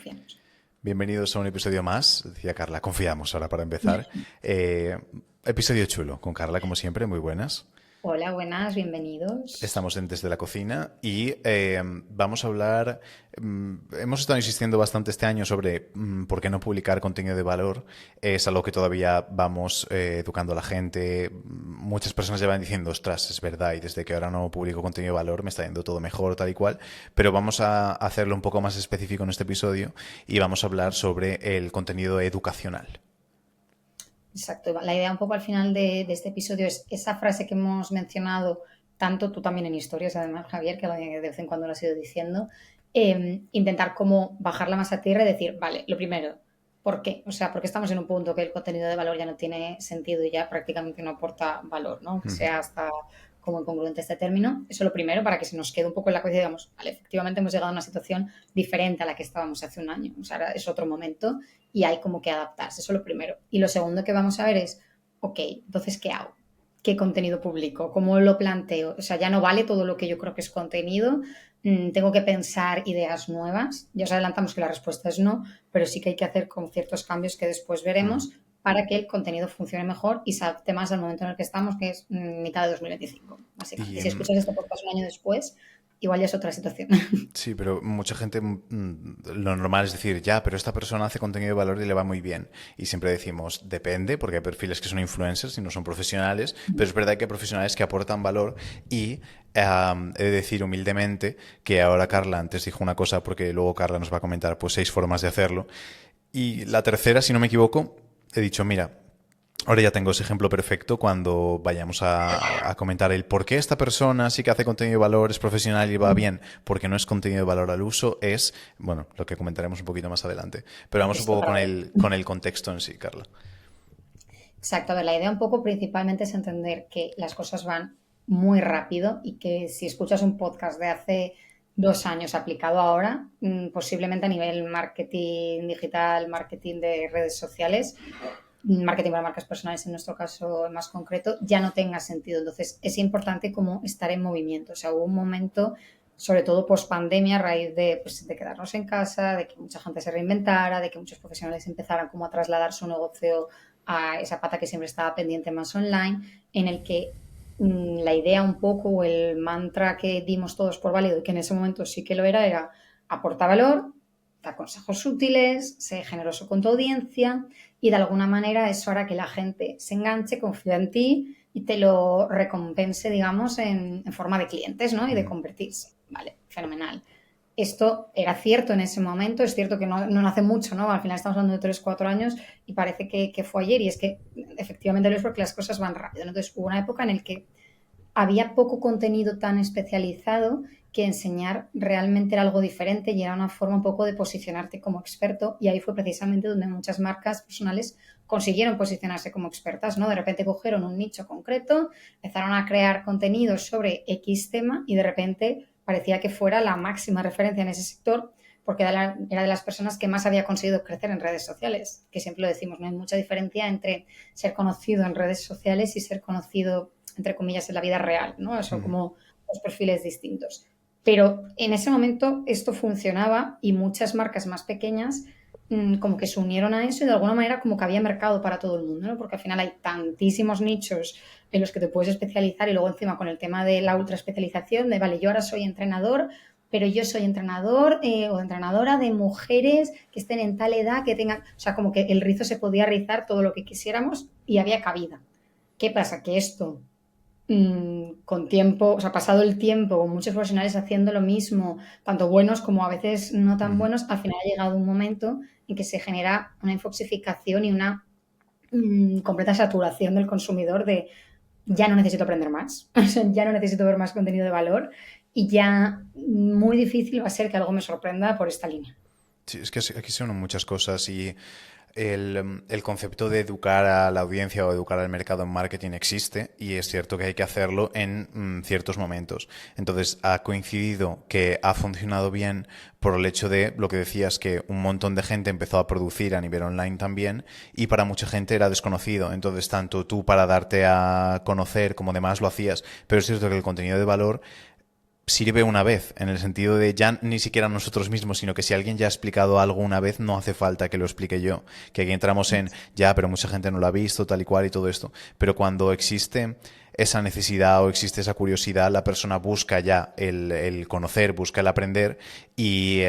confiamos. Bienvenidos a un episodio más, decía Carla, confiamos ahora para empezar. Episodio chulo con Carla, como siempre, muy buenas. Hola, buenas, bienvenidos. Estamos en Desde la Cocina y vamos a hablar, hemos estado insistiendo bastante este año sobre por qué no publicar contenido de valor. Es algo que todavía vamos educando a la gente. Muchas personas llevan diciendo, ostras, es verdad, y desde que ahora no publico contenido de valor me está yendo todo mejor, tal y cual. Pero vamos a hacerlo un poco más específico en este episodio y vamos a hablar sobre el contenido educacional. Exacto. La idea un poco al final de este episodio es esa frase que hemos mencionado, tanto tú también en historias, además, Javier, que de vez en cuando lo has ido diciendo, intentar como bajarla más a tierra y decir, vale, lo primero, ¿por qué? O sea, porque estamos en un punto que el contenido de valor ya no tiene sentido y ya prácticamente no aporta valor, ¿no? Que sea hasta como incongruente este término. Eso es lo primero, para que se nos quede un poco en la cabeza y digamos, vale, efectivamente hemos llegado a una situación diferente a la que estábamos hace un año. O sea, ahora es otro momento y hay como que adaptarse, eso es lo primero. Y lo segundo que vamos a ver es, ok, entonces, ¿qué hago? ¿Qué contenido publico? ¿Cómo lo planteo? O sea, ya no vale todo lo que yo creo que es contenido, tengo que pensar ideas nuevas. Ya os adelantamos que la respuesta es no, pero sí que hay que hacer con ciertos cambios que después veremos para que el contenido funcione mejor y se adapte más al momento en el que estamos, que es mitad de 2025, básicamente. Y, Si escuchas este podcast un año después, igual ya es otra situación. Sí, pero mucha gente lo normal es decir, ya, pero esta persona hace contenido de valor y le va muy bien. Y siempre decimos, depende, porque hay perfiles que son influencers y no son profesionales, pero es verdad que hay profesionales que aportan valor y he de decir humildemente que ahora Carla antes dijo una cosa, porque luego Carla nos va a comentar pues 6 formas de hacerlo. Y la tercera, si no me equivoco, he dicho, mira, ahora ya tengo ese ejemplo perfecto cuando vayamos a comentar el por qué esta persona sí que hace contenido de valor, es profesional y va bien, porque no es contenido de valor al uso, es, bueno, lo que comentaremos un poquito más adelante. Pero vamos un Esto poco para ver. con el contexto en sí, Carla. Exacto, a ver, la idea un poco principalmente es entender que las cosas van muy rápido y que si escuchas un podcast de hace 2 años aplicado ahora, posiblemente a nivel marketing digital, marketing de redes sociales, marketing para marcas personales en nuestro caso más concreto, ya no tenga sentido. Entonces es importante como estar en movimiento. O sea, hubo un momento, sobre todo post pandemia, a raíz de, pues, de quedarnos en casa, de que mucha gente se reinventara, de que muchos profesionales empezaran como a trasladar su negocio a esa pata que siempre estaba pendiente más online, en el que la idea un poco o el mantra que dimos todos por válido y que en ese momento sí que lo era aportar valor, dar consejos útiles, ser generoso con tu audiencia y de alguna manera eso hará que la gente se enganche, confíe en ti y te lo recompense, digamos, en forma de clientes, ¿no? Y de convertirse. Vale, fenomenal. Esto era cierto en ese momento, es cierto que no hace mucho, ¿no? Al final estamos hablando de 3 4 años y parece que fue ayer y es que efectivamente lo es porque las cosas van rápido. Entonces hubo una época en la que había poco contenido tan especializado que enseñar realmente era algo diferente y era una forma un poco de posicionarte como experto y ahí fue precisamente donde muchas marcas personales consiguieron posicionarse como expertas, ¿no? De repente cogieron un nicho concreto, empezaron a crear contenidos sobre X tema y de repente parecía que fuera la máxima referencia en ese sector porque era de las personas que más había conseguido crecer en redes sociales, que siempre lo decimos, no hay mucha diferencia entre ser conocido en redes sociales y ser conocido entre comillas, en la vida real, ¿no? Son como dos perfiles distintos. Pero en ese momento esto funcionaba y muchas marcas más pequeñas como que se unieron a eso y de alguna manera como que había mercado para todo el mundo, ¿no? Porque al final hay tantísimos nichos en los que te puedes especializar y luego encima con el tema de la ultra especialización, de vale, yo ahora soy entrenador, pero yo soy entrenador o entrenadora de mujeres que estén en tal edad, que tengan, o sea, como que el rizo se podía rizar todo lo que quisiéramos y había cabida. ¿Qué pasa? Que esto con tiempo, o sea, pasado el tiempo, con muchos profesionales haciendo lo mismo, tanto buenos como a veces no tan buenos, al final ha llegado un momento en que se genera una infoxificación y una completa saturación del consumidor de ya no necesito aprender más, o sea, ya no necesito ver más contenido de valor y ya muy difícil va a ser que algo me sorprenda por esta línea. Sí, es que aquí son muchas cosas y el concepto de educar a la audiencia o educar al mercado en marketing existe y es cierto que hay que hacerlo en ciertos momentos. Entonces, ha coincidido que ha funcionado bien por el hecho de lo que decías, que un montón de gente empezó a producir a nivel online también y para mucha gente era desconocido. Entonces, tanto tú para darte a conocer como demás lo hacías, pero es cierto que el contenido de valor sirve una vez, en el sentido de ya ni siquiera nosotros mismos, sino que si alguien ya ha explicado algo una vez, no hace falta que lo explique yo. Que aquí entramos en, ya, pero mucha gente no lo ha visto, tal y cual y todo esto. Pero cuando existe esa necesidad o existe esa curiosidad, la persona busca ya el conocer, busca el aprender y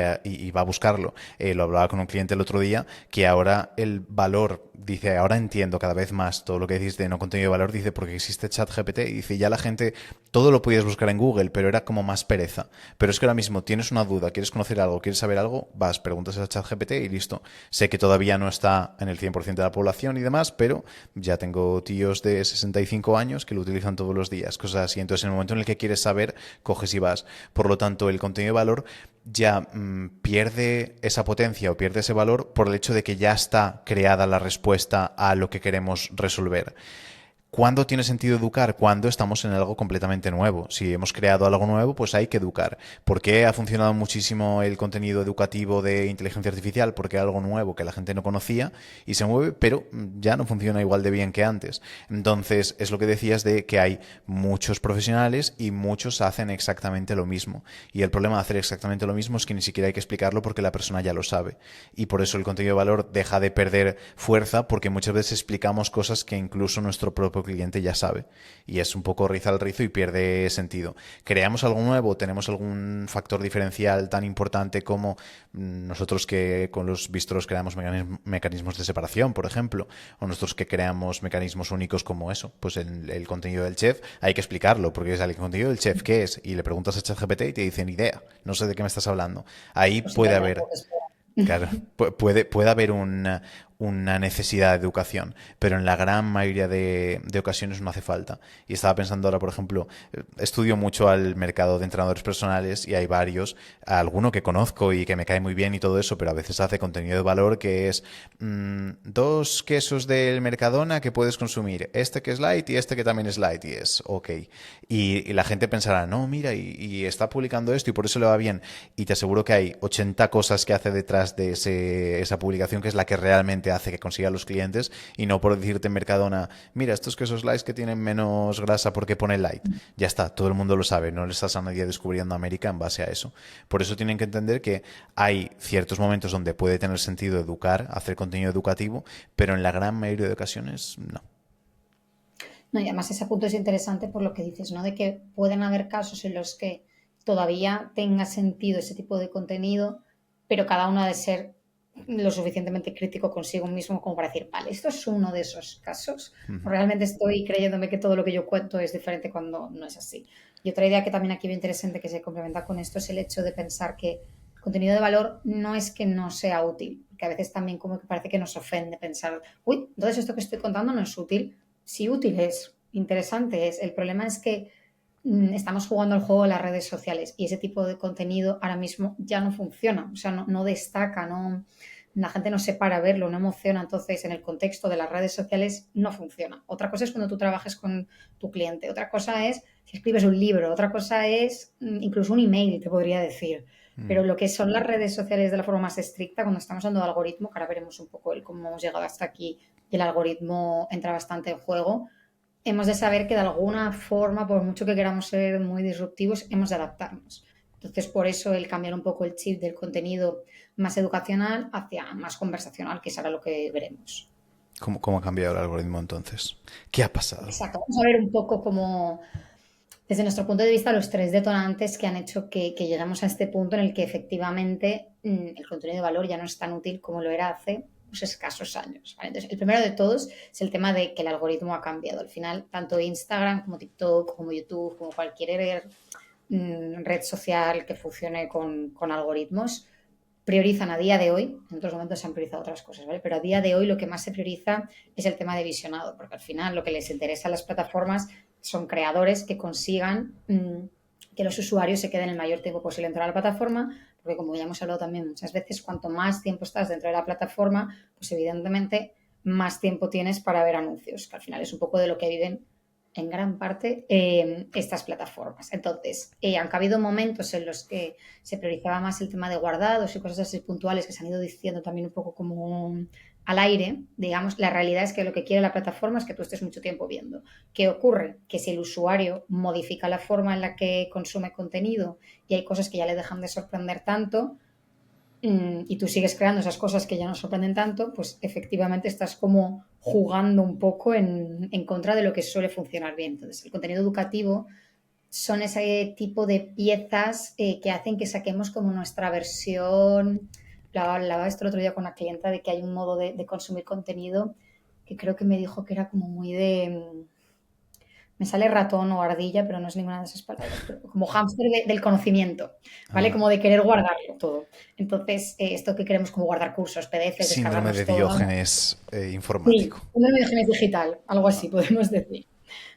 va a buscarlo. Lo hablaba con un cliente el otro día, que ahora el valor, dice, ahora entiendo cada vez más todo lo que decís de no contenido de valor, dice, porque existe ChatGPT, y dice, ya la gente, todo lo podías buscar en Google, pero era como más pereza. Pero es que ahora mismo tienes una duda, quieres conocer algo, quieres saber algo, vas, preguntas a ChatGPT y listo. Sé que todavía no está en el 100% de la población y demás, pero ya tengo tíos de 65 años que lo utilizan todos los días, cosas así. Entonces, en el momento en el que quieres saber, coges y vas. Por lo tanto, el contenido de valor ya pierde esa potencia o pierde ese valor por el hecho de que ya está creada la respuesta a lo que queremos resolver. ¿Cuándo tiene sentido educar? Cuando estamos en algo completamente nuevo. Si hemos creado algo nuevo, pues hay que educar. ¿Por qué ha funcionado muchísimo el contenido educativo de inteligencia artificial? Porque era algo nuevo que la gente no conocía y se mueve, pero ya no funciona igual de bien que antes. Entonces, es lo que decías de que hay muchos profesionales y muchos hacen exactamente lo mismo. Y el problema de hacer exactamente lo mismo es que ni siquiera hay que explicarlo porque la persona ya lo sabe. Y por eso el contenido de valor deja de perder fuerza, porque muchas veces explicamos cosas que incluso nuestro propio cliente ya sabe, y es un poco riza al rizo y pierde sentido. ¿Creamos algo nuevo? ¿Tenemos algún factor diferencial tan importante como nosotros que con los bistros creamos mecanismos de separación, por ejemplo, o nosotros que creamos mecanismos únicos como eso? Pues el contenido del chef hay que explicarlo, porque es el contenido del chef, ¿qué es? Y le preguntas a ChatGPT y te dicen idea, no sé de qué me estás hablando. Ahí Pues sí que puede hay haber, tiempo que esperar. claro, puede haber una necesidad de educación, pero en la gran mayoría de ocasiones no hace falta. Y estaba pensando ahora, por ejemplo, estudio mucho al mercado de entrenadores personales y hay varios, alguno que conozco y que me cae muy bien y todo eso, pero a veces hace contenido de valor que es 2 quesos del Mercadona que puedes consumir, este que es light y este que también es light, y es ok. Y la gente pensará, no, mira, y está publicando esto y por eso le va bien. Y te aseguro que hay 80 cosas que hace detrás de esa publicación que es la que realmente hace que consiga los clientes, y no por decirte en Mercadona, mira, estos quesos light que tienen menos grasa porque pone light. Ya está, todo el mundo lo sabe, no le estás a nadie descubriendo América en base a eso. Por eso tienen que entender que hay ciertos momentos donde puede tener sentido educar, hacer contenido educativo, pero en la gran mayoría de ocasiones no. No, y además ese punto es interesante por lo que dices, ¿no? De que pueden haber casos en los que todavía tenga sentido ese tipo de contenido, pero cada uno ha de ser lo suficientemente crítico consigo mismo como para decir, vale, esto es uno de esos casos. O realmente estoy creyéndome que todo lo que yo cuento es diferente cuando no es así. Y otra idea que también aquí veo interesante que se complementa con esto es el hecho de pensar que el contenido de valor no es que no sea útil, que a veces también como que parece que nos ofende pensar, uy, entonces esto que estoy contando no es útil. Sí, útil es, interesante es. El problema es que estamos jugando al juego de las redes sociales y ese tipo de contenido ahora mismo ya no funciona, o sea, no destaca, la gente no se para a verlo, no emociona, entonces en el contexto de las redes sociales no funciona. Otra cosa es cuando tú trabajes con tu cliente, otra cosa es si escribes un libro, otra cosa es incluso un email, te podría decir. Pero lo que son las redes sociales de la forma más estricta, cuando estamos hablando de algoritmo, que ahora veremos un poco el cómo hemos llegado hasta aquí y el algoritmo entra bastante en juego, hemos de saber que de alguna forma, por mucho que queramos ser muy disruptivos, hemos de adaptarnos. Entonces, por eso el cambiar un poco el chip del contenido más educacional hacia más conversacional, que será lo que veremos. ¿Cómo ha cambiado el algoritmo entonces? ¿Qué ha pasado? Exacto. Vamos a ver un poco cómo, desde nuestro punto de vista, los 3 detonantes que han hecho que lleguemos a este punto en el que efectivamente el contenido de valor ya no es tan útil como lo era hace unos escasos años. ¿Vale? Entonces, el primero de todos es el tema de que el algoritmo ha cambiado. Al final, tanto Instagram como TikTok, como YouTube, como cualquier red social que funcione con algoritmos, priorizan a día de hoy, en otros momentos se han priorizado otras cosas, ¿vale? Pero a día de hoy lo que más se prioriza es el tema de visionado, porque al final lo que les interesa a las plataformas son creadores que consigan que los usuarios se queden el mayor tiempo posible dentro de la plataforma, porque como ya hemos hablado también muchas veces, cuanto más tiempo estás dentro de la plataforma, pues evidentemente más tiempo tienes para ver anuncios, que al final es un poco de lo que viven en gran parte estas plataformas. Entonces, aunque ha habido momentos en los que se priorizaba más el tema de guardados y cosas así puntuales que se han ido diciendo también un poco como al aire, digamos, la realidad es que lo que quiere la plataforma es que tú estés mucho tiempo viendo. ¿Qué ocurre? Que si el usuario modifica la forma en la que consume contenido y hay cosas que ya le dejan de sorprender tanto, y tú sigues creando esas cosas que ya no sorprenden tanto, pues efectivamente estás como jugando un poco en contra de lo que suele funcionar bien. Entonces, el contenido educativo son ese tipo de piezas que hacen que saquemos como nuestra versión. Hablaba esto el otro día con una clienta de que hay un modo de consumir contenido que creo que me dijo que era como muy de, me sale ratón o ardilla, pero no es ninguna de esas palabras, pero como hámster del conocimiento, ¿vale? Ah, Como de querer guardarlo todo. Entonces, esto que queremos como guardar cursos, PDFs, síndrome de descargarnos todo, ¿no? Diógenes Sí, informático. una imagen digital, algo Ah, así podemos decir.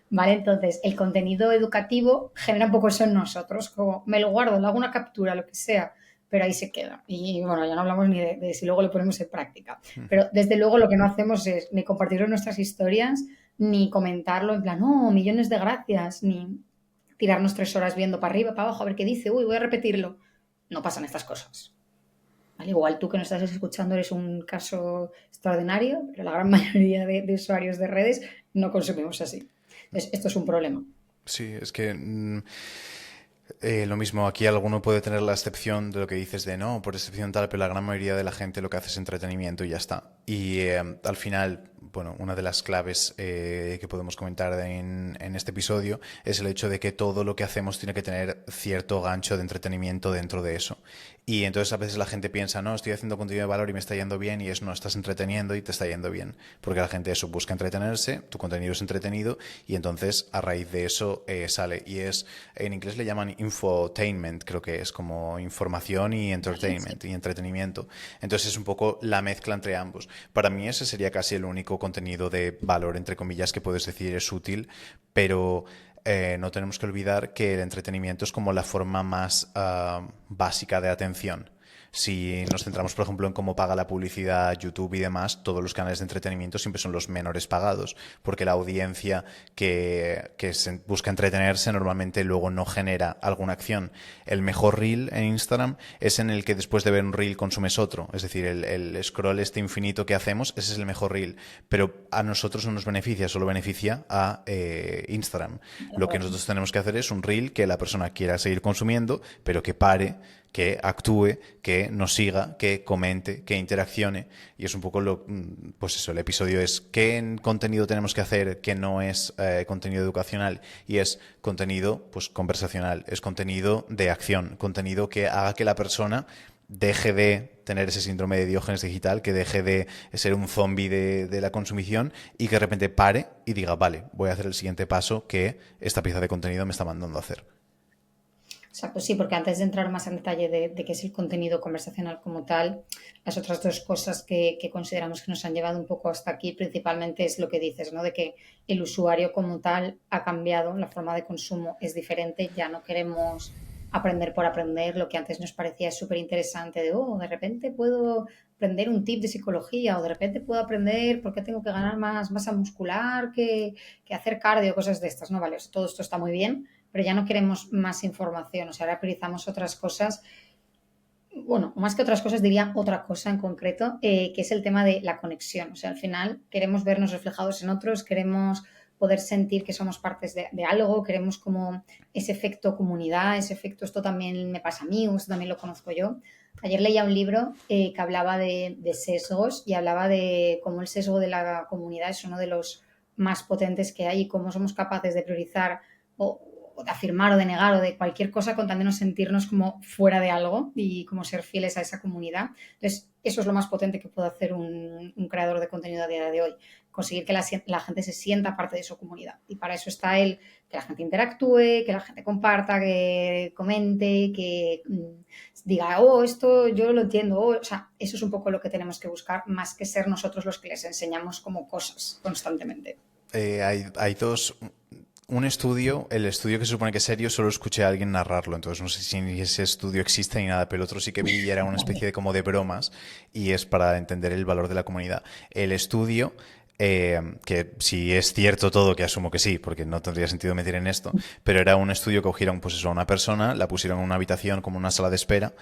¿Vale? Entonces, el contenido educativo genera un poco eso en nosotros, como me lo guardo, le hago una captura, lo que sea, pero ahí se queda. Y bueno, ya no hablamos ni de si luego lo ponemos en práctica. Pero desde luego lo que no hacemos es ni compartirlo en nuestras historias, ni comentarlo en plan, oh, millones de gracias, ni tirarnos 3 horas viendo para arriba, para abajo, a ver qué dice, uy, voy a repetirlo. No pasan estas cosas. ¿Vale? Igual tú que nos estás escuchando eres un caso extraordinario, pero la gran mayoría de usuarios de redes no consumimos así. Entonces, esto es un problema. sí, es que lo mismo, aquí alguno puede tener la excepción de lo que dices de no, por excepción tal, pero la gran mayoría de la gente lo que hace es entretenimiento y ya está. Y al final, bueno, una de las claves que podemos comentar en este episodio es el hecho de que todo lo que hacemos tiene que tener cierto gancho de entretenimiento dentro de eso. Y entonces a veces la gente piensa, no, estoy haciendo contenido de valor y me está yendo bien, y es no, estás entreteniendo y te está yendo bien. Porque la gente eso busca entretenerse, tu contenido es entretenido y entonces a raíz de eso sale. Y es, en inglés le llaman infotainment, creo que es como información y entertainment y entretenimiento. Entonces es un poco la mezcla entre ambos. Para mí ese sería casi el único contenido de valor, entre comillas, que puedes decir es útil, pero no tenemos que olvidar que el entretenimiento es como la forma más básica de atención. Si nos centramos, por ejemplo, en cómo paga la publicidad YouTube y demás, todos los canales de entretenimiento siempre son los menores pagados, porque la audiencia que busca entretenerse normalmente luego no genera alguna acción. El mejor reel en Instagram es en el que después de ver un reel consumes otro, es decir, el scroll este infinito que hacemos, ese es el mejor reel, pero a nosotros no nos beneficia, solo beneficia a Instagram. Lo que nosotros tenemos que hacer es un reel que la persona quiera seguir consumiendo, pero que pare, que actúe, que nos siga, que comente, que interaccione. Y es un poco pues eso, el episodio es qué contenido tenemos que hacer que no es contenido educacional, y es contenido pues conversacional, es contenido de acción, contenido que haga que la persona deje de tener ese síndrome de Diógenes digital, que deje de ser un zombie de la consumición y que de repente pare y diga, vale, voy a hacer el siguiente paso que esta pieza de contenido me está mandando a hacer. Exacto, sí, porque antes de entrar más en detalle de qué es el contenido conversacional como tal, las otras dos cosas que consideramos que nos han llevado un poco hasta aquí principalmente es lo que dices, ¿no? De que el usuario como tal ha cambiado, la forma de consumo es diferente, ya no queremos aprender por aprender, lo que antes nos parecía súper interesante de, oh, de repente puedo aprender un tip de psicología o de repente puedo aprender por qué tengo que ganar más masa muscular que hacer cardio, cosas de estas, ¿no? Vale, todo esto está muy bien, pero ya no queremos más información, o sea, ahora priorizamos otras cosas, bueno, más que otras cosas diría otra cosa en concreto, que es el tema de la conexión, o sea, al final queremos vernos reflejados en otros, queremos poder sentir que somos partes de algo, queremos como ese efecto comunidad, ese efecto, esto también me pasa a mí, o esto también lo conozco yo. Ayer leía un libro que hablaba de sesgos y hablaba de cómo el sesgo de la comunidad es uno de los más potentes que hay y cómo somos capaces de priorizar o de afirmar o de negar o de cualquier cosa con también sentirnos como fuera de algo y como ser fieles a esa comunidad. Entonces, eso es lo más potente que puede hacer un creador de contenido a día de hoy, conseguir que la gente se sienta parte de su comunidad. Y para eso está el que la gente interactúe, que la gente comparta, que comente, que diga, oh, esto yo lo entiendo. Oh, o sea, eso es un poco lo que tenemos que buscar, más que ser nosotros los que les enseñamos como cosas constantemente. Hay dos. Un estudio, el estudio que se supone que es serio, solo escuché a alguien narrarlo, entonces no sé si ese estudio existe ni nada, pero el otro sí que vi y era una especie de como de bromas, y es para entender el valor de la comunidad. El estudio que si es cierto todo, que asumo que sí, porque no tendría sentido meter en esto, pero era un estudio que cogieron pues eso, a una persona, la pusieron en una habitación como una sala de espera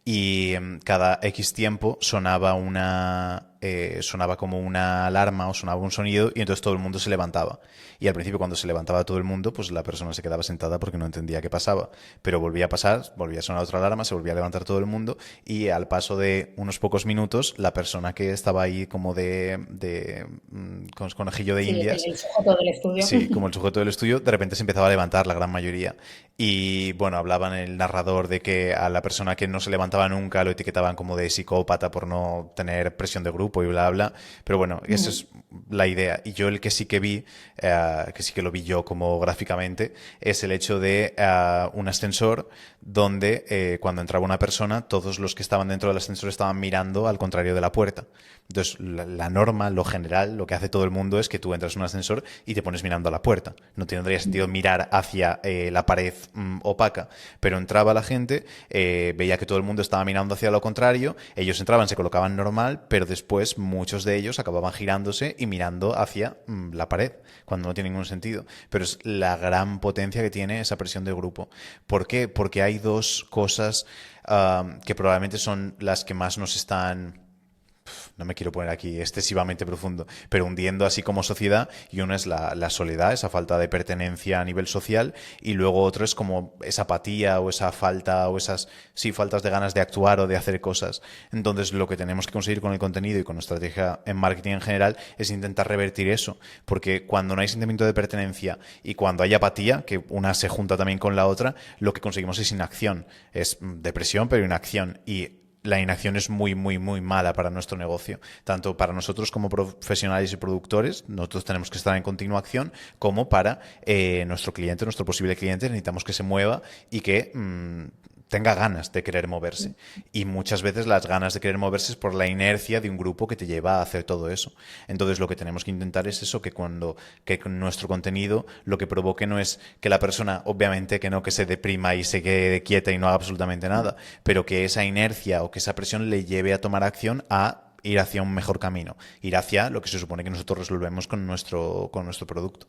y cada X tiempo sonaba como una alarma o sonaba un sonido y entonces todo el mundo se levantaba. Y al principio cuando se levantaba todo el mundo, pues la persona se quedaba sentada porque no entendía qué pasaba. Pero volvía a pasar, volvía a sonar otra alarma, se volvía a levantar todo el mundo y al paso de unos pocos minutos, la persona que estaba ahí como con conejillo de Sí, Indias, el sujeto del estudio. sí, como el sujeto del estudio, de repente se empezaba a levantar la gran mayoría. Y bueno, hablaban el narrador de que a la persona que no se levantaba nunca lo etiquetaban como de psicópata por no tener presión de grupo y bla, bla. Pero bueno, esa es la idea. Y yo el que sí que vi, que sí que lo vi yo como gráficamente, es el hecho de un ascensor donde cuando entraba una persona, todos los que estaban dentro del ascensor estaban mirando al contrario de la puerta. Entonces, la norma, lo general, lo que hace todo el mundo es que tú entras en un ascensor y te pones mirando a la puerta. No tendría sentido mirar hacia la pared opaca, pero entraba la gente, veía que todo el mundo estaba mirando hacia lo contrario, ellos entraban, se colocaban normal, pero después muchos de ellos acababan girándose y mirando hacia la pared, cuando no tiene ningún sentido. Pero es la gran potencia que tiene esa presión de grupo. ¿Por qué? Porque hay dos cosas que probablemente son las que más nos están, no me quiero poner aquí excesivamente profundo, pero hundiendo así como sociedad, y uno es la soledad, esa falta de pertenencia a nivel social, y luego otro es como esa apatía o esa falta o esas, sí, faltas de ganas de actuar o de hacer cosas. Entonces lo que tenemos que conseguir con el contenido y con nuestra estrategia en marketing en general es intentar revertir eso, porque cuando no hay sentimiento de pertenencia y cuando hay apatía, que una se junta también con la otra, lo que conseguimos es inacción, es depresión pero inacción, y la inacción es muy, muy, muy mala para nuestro negocio. Tanto para nosotros como profesionales y productores, nosotros tenemos que estar en continua acción, como para nuestro cliente, nuestro posible cliente, necesitamos que se mueva y que tenga ganas de querer moverse. Y muchas veces las ganas de querer moverse es por la inercia de un grupo que te lleva a hacer todo eso. Entonces lo que tenemos que intentar es eso, que con nuestro contenido lo que provoque no es que la persona, obviamente que no que se deprima y se quede quieta y no haga absolutamente nada, pero que esa inercia o que esa presión le lleve a tomar acción, a ir hacia un mejor camino, ir hacia lo que se supone que nosotros resolvemos con nuestro producto.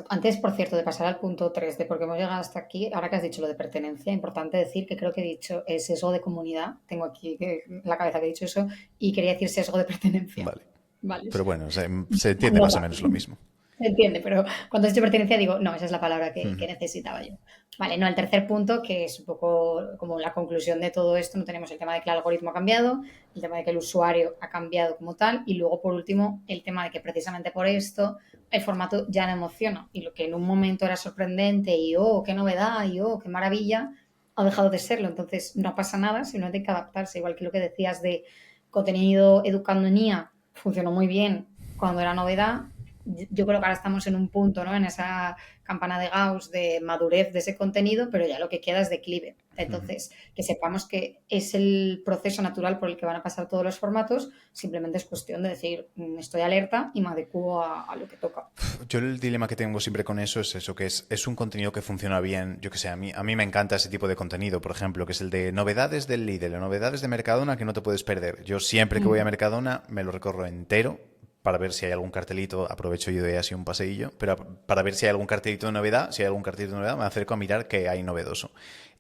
Antes, por cierto, de pasar al punto 3 de por qué hemos llegado hasta aquí, ahora que has dicho lo de pertenencia, importante decir que creo que he dicho sesgo de comunidad, tengo aquí en la cabeza que he dicho eso, y quería decir sesgo de pertenencia. Vale. Vale. Pero bueno, se entiende más o Nota. menos lo mismo. Se entiende, pero cuando has dicho pertenencia digo, no, esa es la palabra que Ujú. necesitaba yo. Vale, no, el tercer punto, que es un poco como la conclusión de todo esto, no tenemos el tema de que el algoritmo ha cambiado, el tema de que el usuario ha cambiado como tal, y luego, por último, el tema de que precisamente por esto el formato ya no emociona, y lo que en un momento era sorprendente y, oh, qué novedad, y, oh, qué maravilla, ha dejado de serlo. Entonces, no pasa nada, simplemente hay que adaptarse, igual que lo que decías de contenido educando en IA, funcionó muy bien cuando era novedad. Yo creo que ahora estamos en un punto, ¿no? En esa campana de Gauss de madurez de ese contenido, pero ya lo que queda es declive. Entonces, que sepamos que es el proceso natural por el que van a pasar todos los formatos, simplemente es cuestión de decir, estoy alerta y me adecuo a lo que toca. Yo el dilema que tengo siempre con eso es eso, que es un contenido que funciona bien. Yo que sé, a mí me encanta ese tipo de contenido, por ejemplo, que es el de novedades del Lidl, o novedades de Mercadona que no te puedes perder. Yo siempre que voy a Mercadona me lo recorro entero para ver si hay algún cartelito, aprovecho y doy así un paseillo, pero para ver si hay algún cartelito de novedad, si hay algún cartelito de novedad, me acerco a mirar qué hay novedoso.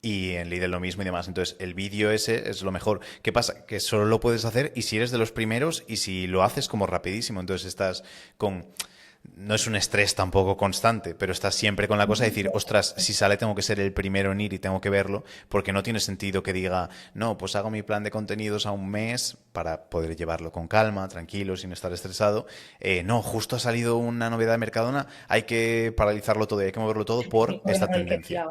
Y en Lidl lo mismo y demás. Entonces, el vídeo ese es lo mejor. ¿Qué pasa? Que solo lo puedes hacer y si eres de los primeros y si lo haces como rapidísimo. Entonces estás con... No es un estrés tampoco constante, pero estás siempre con la cosa de decir, ostras, si sale tengo que ser el primero en ir y tengo que verlo, porque no tiene sentido que diga, no, pues hago mi plan de contenidos a un mes para poder llevarlo con calma, tranquilo, sin estar estresado. No, justo ha salido una novedad de Mercadona, hay que paralizarlo todo, hay que moverlo todo por esta tendencia.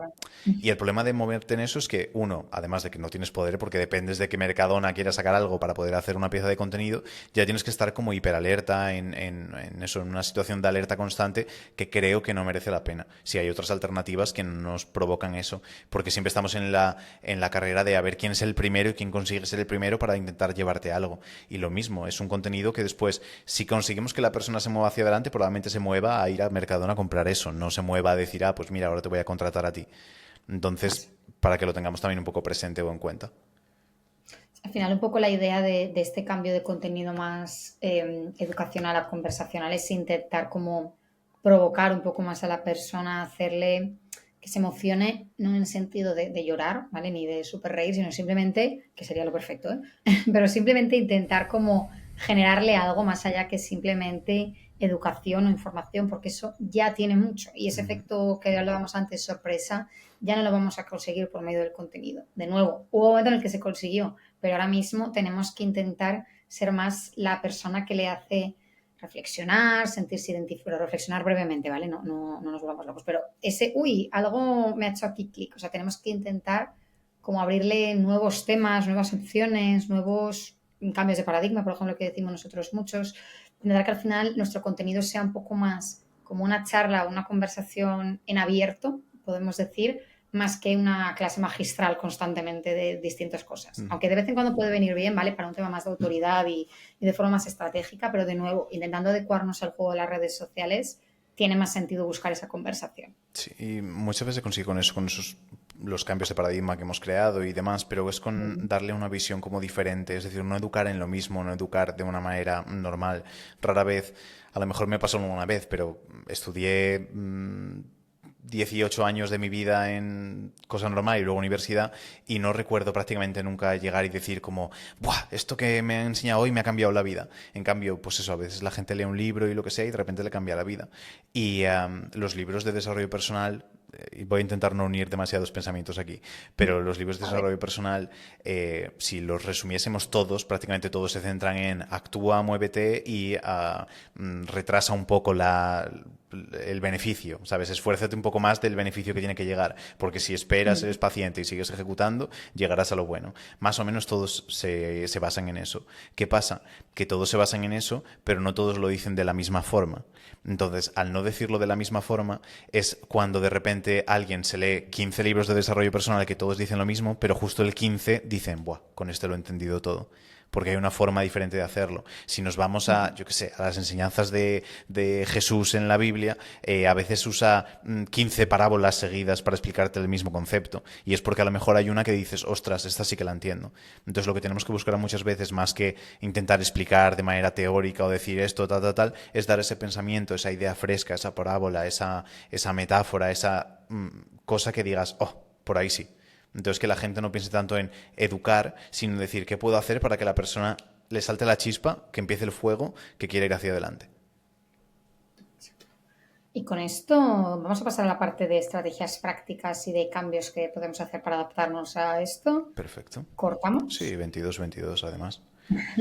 Y el problema de moverte en eso es que, uno, además de que no tienes poder, porque dependes de que Mercadona quiera sacar algo para poder hacer una pieza de contenido, ya tienes que estar como hiperalerta en eso, en una situación de alerta constante que creo que no merece la pena. Si hay otras alternativas que nos provocan eso, porque siempre estamos en la carrera de a ver quién es el primero y quién consigue ser el primero para intentar llevarte algo. Y lo mismo, es un contenido que después, si conseguimos que la persona se mueva hacia adelante, probablemente se mueva a ir a Mercadona a comprar eso, no se mueva a decir, ah, pues mira, ahora te voy a contratar a ti. Entonces, para que lo tengamos también un poco presente o en cuenta. Al final, un poco la idea de este cambio de contenido más educacional a conversacional es intentar como provocar un poco más a la persona, hacerle que se emocione, no en el sentido de llorar, ¿vale? Ni de super reír, sino simplemente, que sería lo perfecto, ¿eh? Pero simplemente intentar como generarle algo más allá que simplemente educación o información, porque eso ya tiene mucho. Y ese Ujú. efecto que hablábamos antes, sorpresa, ya no lo vamos a conseguir por medio del contenido. De nuevo, hubo un momento en el que se consiguió, pero ahora mismo tenemos que intentar ser más la persona que le hace reflexionar, sentirse identificado, reflexionar brevemente, ¿vale? No nos volvamos locos, pero ese, uy, algo me ha hecho aquí clic, o sea, tenemos que intentar como abrirle nuevos temas, nuevas opciones, nuevos cambios de paradigma, por ejemplo, que decimos nosotros muchos, intentar que al final nuestro contenido sea un poco más como una charla, una conversación en abierto, podemos decir, más que una clase magistral constantemente de distintas cosas. Ujú. Aunque de vez en cuando puede venir bien, ¿vale? Para un tema más de autoridad y de forma más estratégica, pero de nuevo, intentando adecuarnos al juego de las redes sociales, tiene más sentido buscar esa conversación. Sí, y muchas veces se consigue con eso, con esos los cambios de paradigma que hemos creado y demás, pero es con darle una visión como diferente, es decir, no educar en lo mismo, no educar de una manera normal. Rara vez, a lo mejor me pasó una vez, pero estudié 18 años de mi vida en cosa normal y luego universidad y no recuerdo prácticamente nunca llegar y decir como, ¡buah! Esto que me ha enseñado hoy me ha cambiado la vida. En cambio, pues eso, a veces la gente lee un libro y lo que sea y de repente le cambia la vida. Y los libros de desarrollo personal, y voy a intentar no unir demasiados pensamientos aquí, pero los libros de A ver, desarrollo personal, si los resumiésemos todos, prácticamente todos se centran en actúa, muévete y retrasa un poco el beneficio, ¿sabes? Esfuérzate un poco más del beneficio que tiene que llegar, porque si esperas, eres paciente y sigues ejecutando, llegarás a lo bueno. Más o menos todos se basan en eso. ¿Qué pasa? Que todos se basan en eso, pero no todos lo dicen de la misma forma. Entonces, al no decirlo de la misma forma, es cuando de repente alguien se lee 15 libros de desarrollo personal que todos dicen lo mismo, pero justo el 15 dicen, buah, con este lo he entendido todo. Porque hay una forma diferente de hacerlo. Si nos vamos a, yo qué sé, a las enseñanzas de Jesús en la Biblia, a veces usa 15 parábolas seguidas para explicarte el mismo concepto. Y es porque a lo mejor hay una que dices, ostras, esta sí que la entiendo. Entonces lo que tenemos que buscar muchas veces, más que intentar explicar de manera teórica o decir esto, tal, tal, tal, es dar ese pensamiento, esa idea fresca, esa parábola, esa metáfora, esa cosa que digas, oh, por ahí sí. Entonces que la gente no piense tanto en educar, sino decir qué puedo hacer para que la persona le salte la chispa, que empiece el fuego, que quiera ir hacia adelante. y con esto vamos a pasar a la parte de estrategias prácticas y de cambios que podemos hacer para adaptarnos a esto. Perfecto. Sí, Cortamos. 22-22 además.